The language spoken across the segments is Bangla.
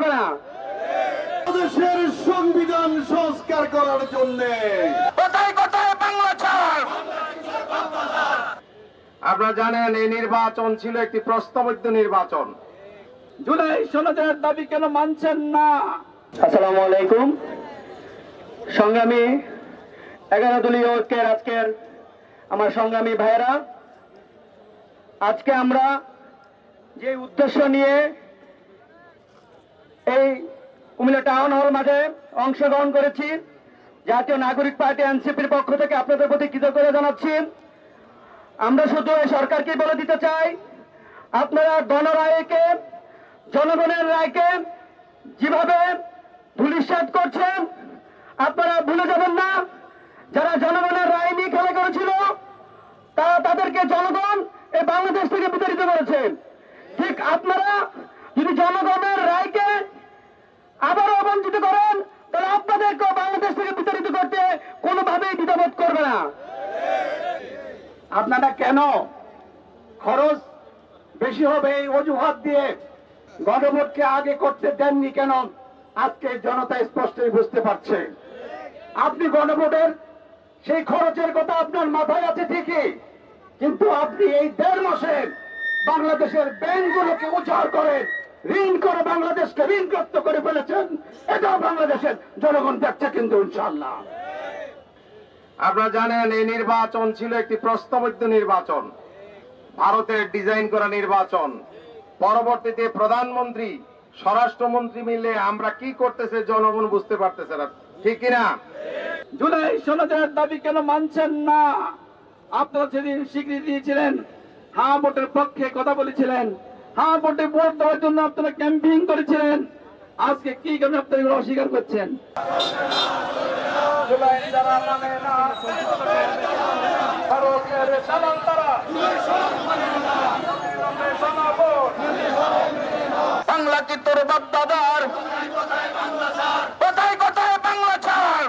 করবে না। দেশের সংবিধান সংস্কার করার জন্য কোথায় কোথায় বাংলা ছাড়। আপনারা জানেন এই নির্বাচন ছিল একটি প্রশ্নবিদ্ধ নির্বাচন। জুলাই সনদের দাবি কেন মানছেন না? আসসালামু আলাইকুম। সংগ্রামী 11 দলীয় ঐক্যের আজকের আমার সংগ্রামী ভাইয়েরা, আজকে আমরা যে উদ্দেশ্য নিয়ে এই কুমিল্লা টাউন হল মাঠে অংশগ্রহণ করেছি, জাতীয় নাগরিক পার্টি এনসিপির পক্ষ থেকে আপনাদের প্রতি কৃতজ্ঞতা জানাচ্ছি। আমরা শুধু এই সরকারকে বলে দিতে চাই, আপনারা গণরায়কে, জনগণের রায়কে যেভাবে ধূলিসাৎ করছেন, আপনারা ভুলে যাবেন না যারা জনগণের রায় নিয়ে খেলা করেছিল তাদেরকে জনগণ এই বাংলাদেশ থেকে বিতাড়িত করেছে। ঠিক আপনারা যদি জনগণের রায়কে আবারও বঞ্চিত করেন, তাহলে আপনাদেরকেও বাংলাদেশ থেকে বিতাড়িত করতে কোনোভাবেই দ্বিধাবোধ করবে না। আপনারা কেন খরচ বেশি হবে এই অজুহাত দিয়ে গণভোটকে আগে করতে দেননি কেন? আজকে জনতা স্পষ্টই বুঝতে পারছে। আপনি গণভোটের সেই খরচের কথা আপনার মাথায় আছে ঠিকই, কিন্তু আপনি এই 1.5 মাসে বাংলাদেশের ব্যাংকগুলোকে উজাড় করে ঋণ করে বাংলাদেশকে ঋণগ্রস্ত করে ফেলেছেন। এটাও বাংলাদেশের জনগণ দেখছে কিন্তু ইনশাআল্লাহ। আপনারা জানেন এই নির্বাচন ছিল একটি প্রশ্নবিদ্ধ নির্বাচন, ভারতের ডিজাইন করা নির্বাচন। পরবর্তীতে প্রধানমন্ত্রী, স্বরাষ্ট্রমন্ত্রী মিলে আমরা কি করতেছে জনগণ বুঝতে পারতেছে না, ঠিক কিনা? জুলাই সনদের দাবি কেন মানছেন না? আপনারা সেদিন স্বীকৃতি দিয়েছিলেন, হ্যাঁ ভোটের পক্ষে কথা বলেছিলেন, হ্যাঁ ভোটে ভোট দেওয়ার জন্য আপনারা ক্যাম্পেইন করেছিলেন। আজকে কি কারণে আপনারা এগুলো অস্বীকার করছেন? জুলাই যারা মানে না, ভারতের দালাল তারা, বাংলা কি তোর বাপ দাদার? কোথায় কোথায় বাংলা ছাড়।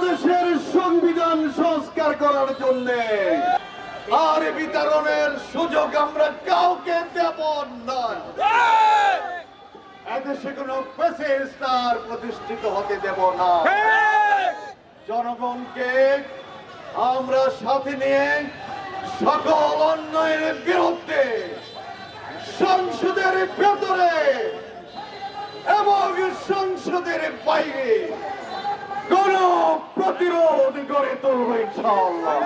দেশের সংবিধান সংস্কার করার জন্য আর বিতরণের সুযোগ আমরা কাউকে দেব না। এদেশে কোনো ফ্যাসিস্ট আর প্রতিষ্ঠিত হতে দেব না। জনগণকে আমরা সাথে নিয়ে সকল অন্যায়ের বিরুদ্ধে সংসদের ভেতরে এবং সংসদের বাইরে কোন প্রতিরোধ গড়ে তুলব ইনশাআল্লাহ।